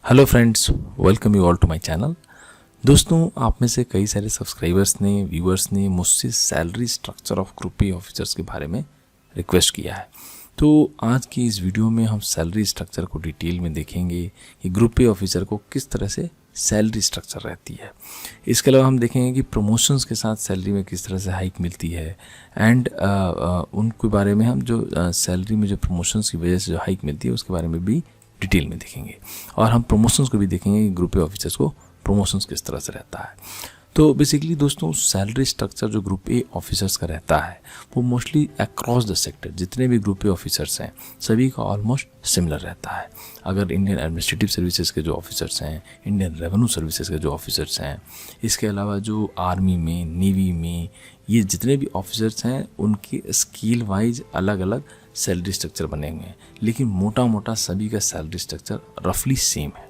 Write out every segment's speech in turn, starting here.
Hello friends, welcome you all to my channel. दोस्तों, आप में से कई सारे सब्सक्राइबर्स ने, व्यूअर्स ने मुझसे salary structure of group A officers के बारे में रिक्वेस्ट किया है। तो आज की इस वीडियो में हम सैलरी स्ट्रक्चर को डिटेल में देखेंगे कि ग्रुप ए ऑफिसर को किस तरह से सैलरी स्ट्रक्चर रहती है। इसके अलावा हम देखेंगे कि प्रमोशंस के साथ सैलरी में किस तरह से हाइक मिलती है एंड उनके बारे में हम जो सैलरी में जो प्रमोशंस की वजह से जो हाइक मिलती है उसके बारे में भी डिटेल में देखेंगे। और हम प्रमोशंस को भी देखेंगे कि ग्रुप ए ऑफिसर्स को प्रमोशंस किस तरह से रहता है। तो बेसिकली दोस्तों, सैलरी स्ट्रक्चर जो ग्रुप ए ऑफिसर्स का रहता है वो मोस्टली अक्रॉस द सेक्टर जितने भी ग्रुप ए ऑफिसर्स हैं सभी का ऑलमोस्ट सिमिलर रहता है। अगर इंडियन एडमिनिस्ट्रेटिव सर्विसेज के जो ऑफिसर्स हैं, इंडियन रेवेन्यू सर्विसेज के जो ऑफिसर्स हैं, इसके अलावा जो आर्मी में, नेवी में ये जितने भी ऑफिसर्स हैं उनके स्केल वाइज अलग अलग सैलरी स्ट्रक्चर बने हुए हैं, लेकिन मोटा मोटा सभी का सैलरी स्ट्रक्चर रफली सेम है।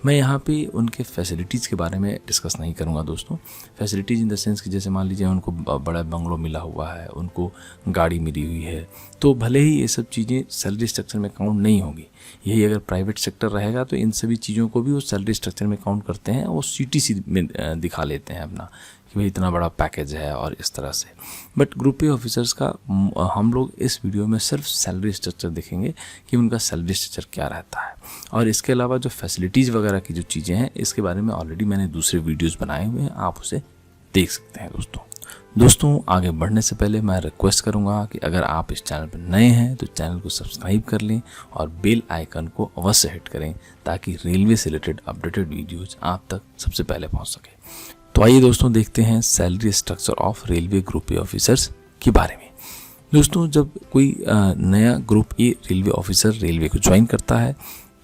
मैं यहाँ पे उनके फैसिलिटीज़ के बारे में डिस्कस नहीं करूँगा दोस्तों। फैसिलिटीज़ इन द सेंस कि जैसे मान लीजिए उनको बड़ा बंगलो मिला हुआ है, उनको गाड़ी मिली हुई है, तो भले ही ये सब चीज़ें सैलरी स्ट्रक्चर में काउंट नहीं होगी। यही अगर प्राइवेट सेक्टर रहेगा तो इन सभी चीज़ों को भी वो सैलरी स्ट्रक्चर में काउंट करते हैं, वो सीटीसी में दिखा लेते हैं अपना कि भाई इतना बड़ा पैकेज है और इस तरह से। बट ग्रुप ए ऑफिसर्स का हम लोग इस वीडियो में सिर्फ सैलरी स्ट्रक्चर देखेंगे कि उनका सैलरी स्ट्रक्चर क्या रहता है। और इसके अलावा जो फैसिलिटीज़ वगैरह की जो चीज़ें हैं इसके बारे में ऑलरेडी मैंने दूसरे वीडियोज़ बनाए हुए हैं, आप उसे देख सकते हैं दोस्तों। आगे बढ़ने से पहले मैं रिक्वेस्ट करूंगा कि अगर आप इस चैनल पर नए हैं तो चैनल को सब्सक्राइब कर लें और बेल आइकन को अवश्य हिट करें ताकि रेलवे से रिलेटेड अपडेटेड वीडियोज़ आप तक सबसे पहले पहुँच सके। तो आइए दोस्तों देखते हैं salary structure of railway group A officers के बारे में। दोस्तों, जब कोई नया group A railway officer railway को ज्वाइन करता है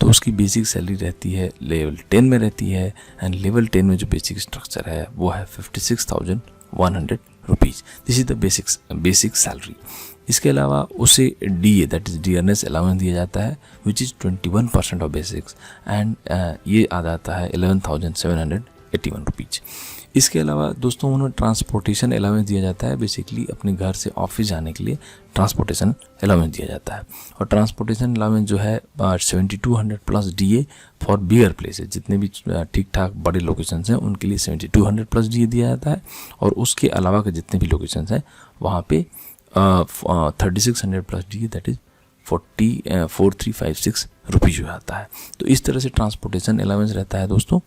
तो उसकी बेसिक सैलरी रहती है लेवल 10 में रहती है एंड लेवल 10 में जो बेसिक स्ट्रक्चर है वो है 56,100 rupees. This is the basic salary. इसके अलावा उसे DA that is dearness allowance दिया जाता है which is 21% of basics and ये आ जाता है 11,781 रुपीज़। इसके अलावा दोस्तों उन्हें ट्रांसपोर्टेशन अलाउंस दिया जाता है। बेसिकली अपने घर से ऑफिस जाने के लिए ट्रांसपोर्टेशन अलाउंस दिया जाता है और ट्रांसपोर्टेशन अलाउंस जो है 7200 plus DA for bigger places, जितने भी ठीक ठाक बड़े लोकेशंस हैं उनके लिए 7200 प्लस डीए दिया जाता है। और उसके अलावा के जितने भी लोकेशंस हैं वहाँ पे 3600 plus DA that is 4356 rupees हो जाता है। तो इस तरह से ट्रांसपोर्टेशन अलाउंस रहता है दोस्तों।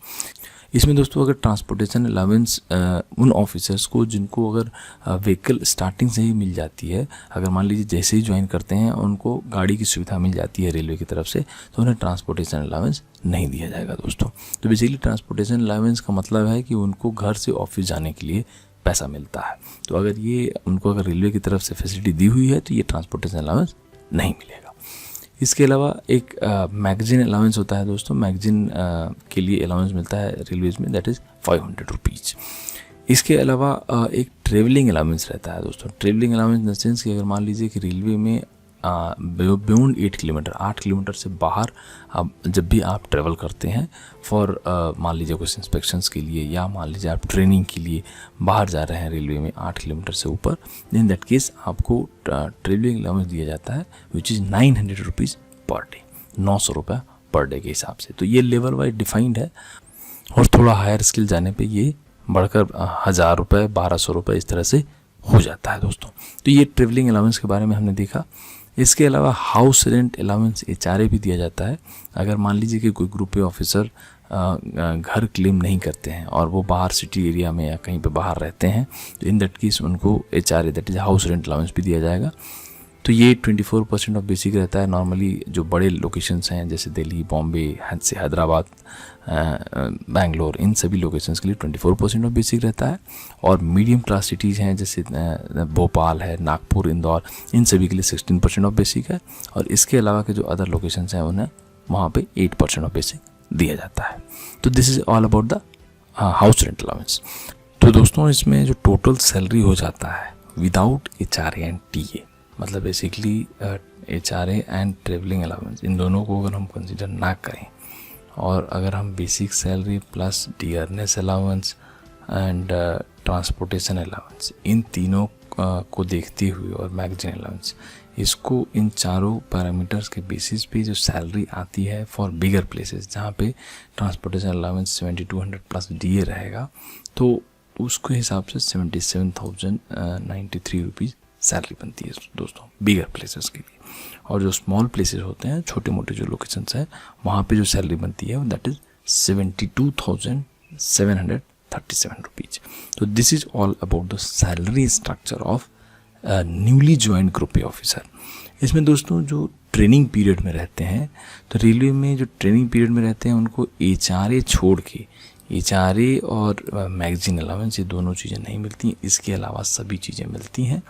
इसमें दोस्तों अगर ट्रांसपोर्टेशन अलाउंस उन ऑफिसर्स को जिनको अगर व्हीकल स्टार्टिंग से ही मिल जाती है, अगर मान लीजिए जैसे ही ज्वाइन करते हैं उनको गाड़ी की सुविधा मिल जाती है रेलवे की तरफ से, तो उन्हें ट्रांसपोर्टेशन अलाउंस नहीं दिया जाएगा दोस्तों। तो बेसिकली ट्रांसपोर्टेशन अलाउंस का मतलब है कि उनको घर से ऑफिस जाने के लिए पैसा मिलता है। तो अगर ये उनको अगर रेलवे की तरफ से फैसिलिटी दी हुई है तो ये ट्रांसपोर्टेशन अलाउंस नहीं मिलेगा। इसके अलावा एक मैगजीन अलाउंस होता है दोस्तों। मैगजीन के लिए अलाउंस मिलता है रेलवेज में दैट इज़ 500 रुपीज़। इसके अलावा एक ट्रेवलिंग अलाउंस रहता है दोस्तों। Travelling allowance in the sense कि अगर मान लीजिए कि रेलवे में बियॉन्ड 8 किलोमीटर, 8 किलोमीटर से बाहर जब भी आप ट्रैवल करते हैं फॉर मान लीजिए कुछ इंस्पेक्शंस के लिए या मान लीजिए आप ट्रेनिंग के लिए बाहर जा रहे हैं रेलवे में 8 किलोमीटर से ऊपर, इन दैट केस आपको ट्रेवलिंग अलाउंस दिया जाता है which is 900 rupees per day, 900 रुपये पर डे के हिसाब से। तो ये लेवल वाइज डिफाइंड है और थोड़ा हायर स्किल जाने पर ये बढ़कर 1000 रुपये, 1200 रुपये इस तरह से हो जाता है दोस्तों। तो ये ट्रेवलिंग अलाउंस के बारे में हमने देखा। इसके अलावा हाउस रेंट अलाउंस HRA भी दिया जाता है। अगर मान लीजिए कि कोई ग्रुप ए ऑफिसर घर क्लेम नहीं करते हैं और वो बाहर सिटी एरिया में या कहीं पे बाहर रहते हैं तो इन दैट केस उनको HRA that is house rent allowance भी दिया जाएगा। तो ये 24% ऑफ बेसिक रहता है। नॉर्मली जो बड़े लोकेशंस हैं जैसे दिल्ली, बॉम्बे, हैदराबाद, बैंगलोर, इन सभी लोकेशंस के लिए 24% ऑफ बेसिक रहता है। और मीडियम क्लास सिटीज़ हैं जैसे भोपाल है, नागपुर, इंदौर, इन सभी के लिए 16% ऑफ बेसिक है। और इसके अलावा के जो अदर लोकेशंस हैं उन्हें वहाँ पे 8% ऑफ बेसिक दिया जाता है। तो this is all about the house rent allowance. तो दोस्तों इसमें जो टोटल सैलरी हो जाता है विदाउट HRA एंड TA, मतलब basically HRA and travelling allowance, इन दोनों को अगर हम कंसिडर ना करें और अगर हम basic salary plus dearness allowance and transportation allowance इन तीनों को देखते हुए और मैगजीन अलाउंस इसको इन चारों पैरामीटर्स के बेसिस पे जो सैलरी आती है फॉर बिगर प्लेसेस जहाँ पे ट्रांसपोर्टेशन अलाउंस 7200 प्लस डीए रहेगा, तो उसके हिसाब से 77,093 रुपीज़ सैलरी बनती है दोस्तों बिगर प्लेसेस के लिए। और जो स्मॉल प्लेसेस होते हैं, छोटे मोटे जो लोकेशंस हैं, वहाँ पे जो सैलरी बनती है दैट इज़ 72,737 रुपीज़। तो this is all about the salary structure of newly joint group A officer. इसमें दोस्तों जो ट्रेनिंग पीरियड में रहते हैं, तो रेलवे में जो ट्रेनिंग पीरियड में रहते हैं उनको HRA छोड़ के HRA और मैगजीन अलाउंस ये दोनों चीज़ें नहीं मिलती, इसके अलावा सभी चीज़ें मिलती हैं।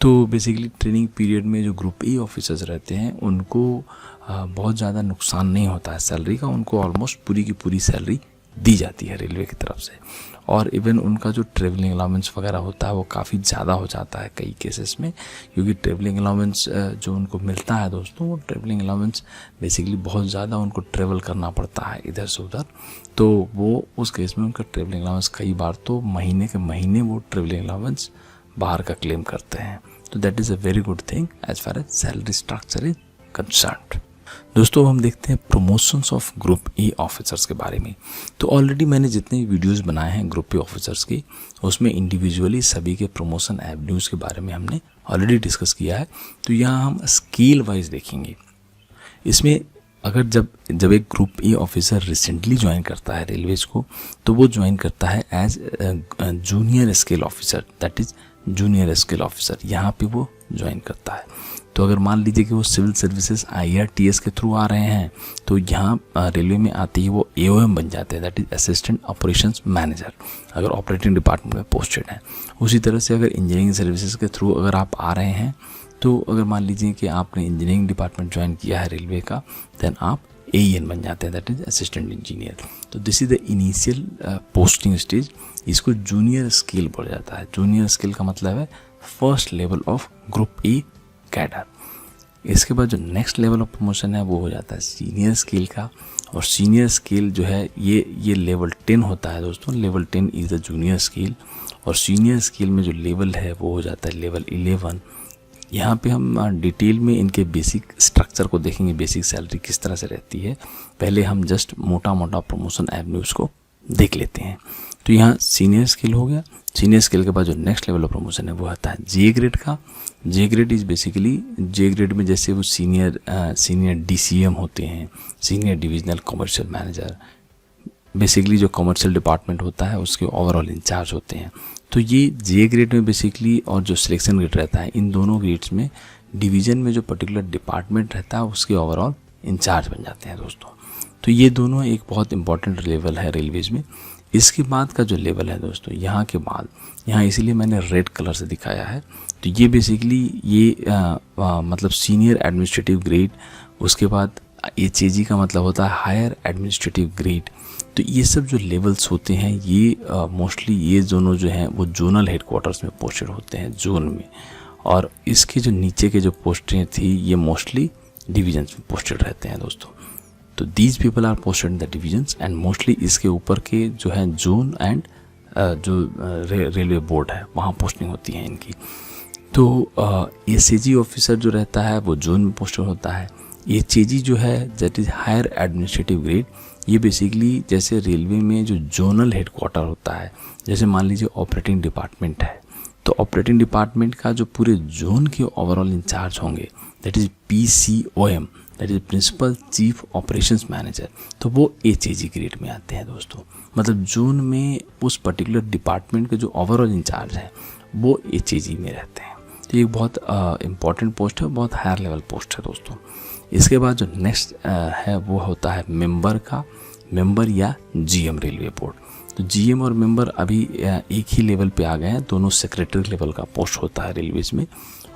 तो बेसिकली ट्रेनिंग पीरियड में जो ग्रुप ए ऑफिसर्स रहते हैं उनको बहुत ज़्यादा नुकसान नहीं होता है सैलरी का, उनको ऑलमोस्ट पूरी की पूरी सैलरी दी जाती है रेलवे की तरफ से। और इवन उनका जो ट्रेवलिंग अलाउंस वगैरह होता है वो काफ़ी ज़्यादा हो जाता है कई केसेस में, क्योंकि ट्रेवलिंग अलाउंस जो उनको मिलता है दोस्तों, वो ट्रेवलिंग अलाउंस बेसिकली बहुत ज़्यादा उनको ट्रेवल करना पड़ता है इधर से उधर, तो वो उस केस में उनका ट्रेवलिंग अलाउंस कई बार तो महीने के महीने वो ट्रेवलिंग अलाउंस बाहर का क्लेम करते हैं। तो that is a very good thing as far as salary structure is concerned. दोस्तों हम देखते हैं promotions of group A officers के बारे में। तो ऑलरेडी मैंने जितने वीडियोस बनाए हैं ग्रुप ए ऑफिसर्स के, उसमें इंडिविजुअली सभी के प्रमोशन एवेन्यूज़ के बारे में हमने ऑलरेडी डिस्कस किया है। तो यहाँ हम स्केल वाइज देखेंगे। इसमें अगर जब एक group A officer recently join करता है रेलवेज को, तो वो ज्वाइन करता है as junior scale officer, that is junior scale officer, यहाँ पे वो ज्वाइन करता है। तो अगर मान लीजिए कि वो सिविल सर्विसेज IRTS के थ्रू आ रहे हैं, तो यहाँ रेलवे में आते ही वो AOM बन जाते हैं, that is assistant operations manager, अगर ऑपरेटिंग डिपार्टमेंट में पोस्टेड हैं। उसी तरह से अगर इंजीनियरिंग सर्विसेज के थ्रू अगर आप आ रहे हैं, तो अगर मान लीजिए कि आपने इंजीनियरिंग डिपार्टमेंट ज्वाइन किया है रेलवे का, देन आप AEN बन जाते हैं, दैट इज़ असिस्टेंट इंजीनियर। तो this is the initial posting stage, इसको जूनियर स्केल बोला जाता है। जूनियर स्केल का मतलब है first level of group A cadre. इसके बाद जो नेक्स्ट लेवल ऑफ प्रमोशन है वो हो जाता है सीनियर स्केल का, और सीनियर स्केल जो है ये लेवल 10 होता है दोस्तों। Level 10 is the junior scale, और सीनियर स्केल में जो लेवल है वो हो जाता है लेवल 11। यहाँ पे हम डिटेल में इनके बेसिक स्ट्रक्चर को देखेंगे, बेसिक सैलरी किस तरह से रहती है। पहले हम जस्ट मोटा मोटा प्रमोशन एवेन्यूज़ को देख लेते हैं। तो यहाँ सीनियर स्केल हो गया। सीनियर स्केल के बाद जो नेक्स्ट लेवल ऑफ प्रमोशन है वो आता है जे ग्रेड का। J grade is basically, J grade में जैसे वो सीनियर DCM होते हैं, senior divisional commercial manager, basically जो कमर्शियल डिपार्टमेंट होता है उसके ओवरऑल इंचार्ज होते हैं। तो ये जे ग्रेड में बेसिकली, और जो सिलेक्शन ग्रेड रहता है, इन दोनों ग्रेड्स में डिवीज़न में जो पर्टिकुलर डिपार्टमेंट रहता है उसके ओवरऑल इंचार्ज बन जाते हैं दोस्तों। तो ये दोनों एक बहुत इंपॉर्टेंट लेवल है रेलवेज में। इसके बाद का जो लेवल है दोस्तों, यहाँ के बाद, यहाँ इसीलिए मैंने रेड कलर से दिखाया है, तो ये बेसिकली ये मतलब सीनियर एडमिनिस्ट्रेटिव ग्रेड। उसके बाद HAG का मतलब होता है हायर एडमिनिस्ट्रेटिव ग्रेड। तो ये सब जो लेवल्स होते हैं ये मोस्टली ये दोनों जो हैं वो जोनल हेडक्वार्टर्स में पोस्टेड होते हैं, जोन में। और इसके जो नीचे के जो पोस्टें थी ये मोस्टली डिविजन्स में पोस्टेड रहते हैं दोस्तों। तो these people are posted in the divisions, and mostly इसके ऊपर के जो है जोन एंड जो रेलवे बोर्ड है वहाँ पोस्टिंग होती है इनकी। तो HAG ऑफिसर जो रहता है वो जोन में पोस्टेड होता है। HAG जो है that is higher administrative grade. ये बेसिकली जैसे रेलवे में जो जोनल हेडक्वार्टर होता है, जैसे मान लीजिए ऑपरेटिंग डिपार्टमेंट है, तो ऑपरेटिंग डिपार्टमेंट का जो पूरे जोन के ओवरऑल इंचार्ज होंगे that is PCOM, that is principal chief operations manager, तो वो HAG ग्रेड में आते हैं दोस्तों। मतलब जोन में उस पर्टिकुलर डिपार्टमेंट के जो ओवरऑल इंचार्ज हैं वो HAG में रहते हैं। तो ये बहुत इम्पॉर्टेंट पोस्ट है, बहुत हायर लेवल पोस्ट है दोस्तों। इसके बाद जो नेक्स्ट है वो होता है मेंबर का, मेंबर या GM रेलवे बोर्ड। तो GM और मेंबर अभी एक ही लेवल पे आ गए हैं, दोनों सेक्रेटरी लेवल का पोस्ट होता है रेलवेज में।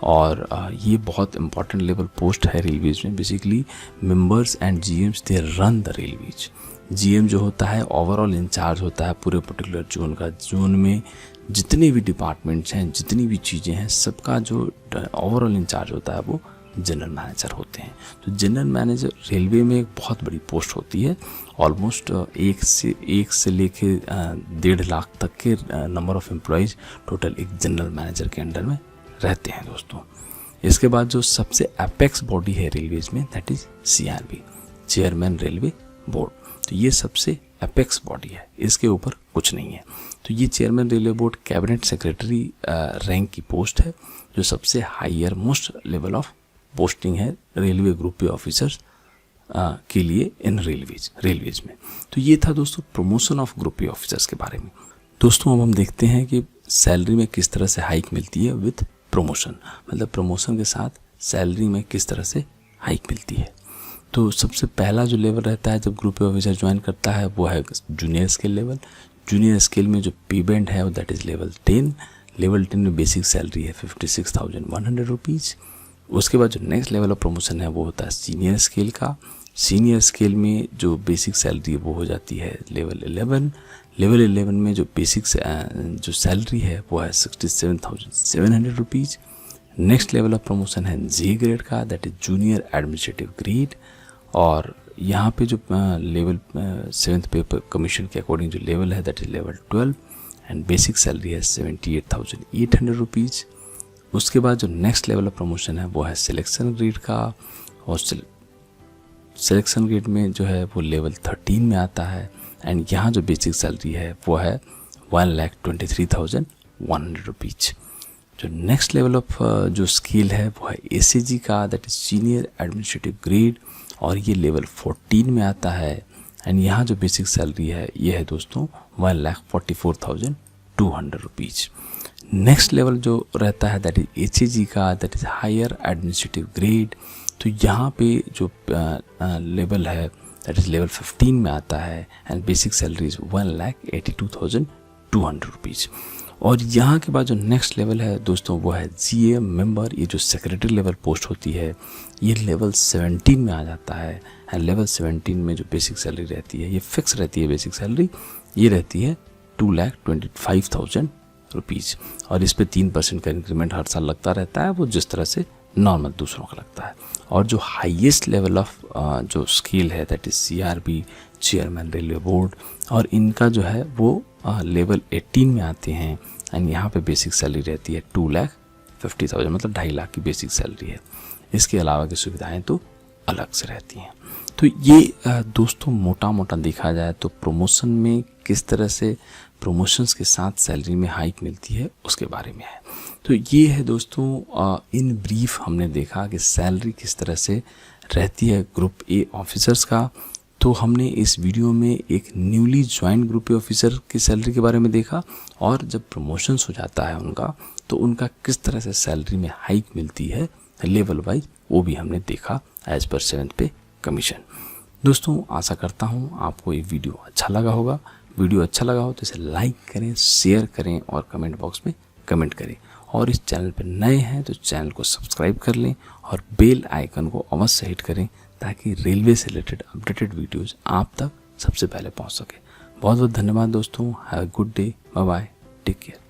और ये बहुत इंपॉर्टेंट लेवल पोस्ट है रेलवेज में। Basically members and GMs they run the railways. GM जो होता है ओवरऑल इंचार्ज होता है पूरे पर्टिकुलर जोन का। जोन में जितने भी डिपार्टमेंट्स हैं, जितनी भी चीज़ें हैं, सबका जो ओवरऑल इंचार्ज होता है वो जनरल मैनेजर होते हैं। तो जनरल मैनेजर रेलवे में एक बहुत बड़ी पोस्ट होती है। ऑलमोस्ट एक से लेके 1.5 लाख तक के नंबर ऑफ एम्प्लॉयज़ टोटल एक जनरल मैनेजर के अंडर में रहते हैं दोस्तों। इसके बाद जो सबसे अपेक्स बॉडी है रेलवेज में that is CRB, chairman railway board. तो ये सबसे अपेक्स बॉडी है, इसके ऊपर कुछ नहीं है। तो ये chairman railway board cabinet secretary rank की पोस्ट है, जो सबसे higher most level of posting है रेलवे ग्रुप ए ऑफिसर्स के लिए इन रेलवेज में। तो ये था दोस्तों promotion of group A officers के बारे में। दोस्तों अब हम देखते हैं कि सैलरी में किस तरह से हाइक मिलती है विथ प्रमोशन, मतलब प्रमोशन के साथ सैलरी में किस तरह से हाइक मिलती है। तो सबसे पहला जो लेवल रहता है जब ग्रुप ए ऑफिसर ज्वाइन करता है वो है junior scale level. Junior scale में जो पे बैंड है दैट इज़ लेवल 10। लेवल 10 में बेसिक सैलरी है 56,100 रुपीज़। उसके बाद जो नेक्स्ट लेवल ऑफ प्रमोशन है वो होता है सीनियर स्केल का। सीनियर स्केल में जो बेसिक सैलरी है वो हो जाती है लेवल 11। लेवल 11 में जो बेसिक जो सैलरी है वो है 67,700 rupees. Next level of promotion है जे ग्रेड का, that is junior administrative grade. और यहाँ पे जो लेवल 7th पे कमीशन के अकॉर्डिंग जो लेवल है that is level 12 and basic salary है 78,800 रुपीज़। उसके बाद जो नेक्स्ट लेवल ऑफ प्रमोशन है वो है सिलेक्शन ग्रेड का, और सिलेक्शन ग्रेड में जो है वो लेवल 13 में आता है एंड यहाँ जो बेसिक सैलरी है वो है 1,23,100 रुपीज़। जो नेक्स्ट लेवल ऑफ जो स्केल है वो है ACG का, that is senior administrative grade, और ये लेवल 14 में आता है एंड यहाँ जो बेसिक सैलरी है ये है दोस्तों 1,44,200 रुपीज़। नेक्स्ट लेवल जो रहता है दैट इज HAG का, that is higher administrative grade. तो यहाँ पे जो लेवल है दैट इज लेवल 15 में आता है and basic salary is 1,82,200 rupees. और यहाँ के बाद जो नेक्स्ट लेवल है दोस्तों वो है GA मेंबर। ये जो सेक्रेटरी लेवल पोस्ट होती है ये लेवल 17 में आ जाता है एंड लेवल 17 में जो बेसिक सैलरी रहती है ये फिक्स रहती है। बेसिक सैलरी ये रहती है 2,25,000 रुपीज़, और इस पे 3% का इंक्रीमेंट हर साल लगता रहता है, वो जिस तरह से नॉर्मल दूसरों का लगता है। और जो हाईएस्ट लेवल ऑफ जो स्केल है that is CRB, chairman railway board, और इनका जो है वो लेवल 18 में आते हैं एंड यहाँ पे बेसिक सैलरी रहती है 2,50,000, मतलब 2.5 लाख की बेसिक सैलरी है। इसके अलावा की सुविधाएं तो अलग से रहती हैं। तो ये दोस्तों मोटा मोटा देखा जाए तो प्रमोशन में किस तरह से प्रमोशंस के साथ सैलरी में हाइक मिलती है उसके बारे में है। तो ये है दोस्तों इन ब्रीफ हमने देखा कि सैलरी किस तरह से रहती है ग्रुप ए ऑफिसर्स का। तो हमने इस वीडियो में एक newly join group A officer की सैलरी के बारे में देखा, और जब प्रमोशंस हो जाता है उनका तो उनका किस तरह से सैलरी में हाइक मिलती है लेवल वाइज, वो भी हमने देखा एज पर 7th पे कमीशन। दोस्तों आशा करता हूँ आपको ये वीडियो अच्छा लगा होगा। वीडियो अच्छा लगा हो तो इसे लाइक करें, शेयर करें और कमेंट बॉक्स में कमेंट करें। और इस चैनल पर नए हैं तो चैनल को सब्सक्राइब कर लें और बेल आइकन को अवश्य हिट करें ताकि रेलवे से रिलेटेड अपडेटेड वीडियोज़ आप तक सबसे पहले पहुंच सके। बहुत बहुत धन्यवाद दोस्तों। Have a good day, bye bye, take care.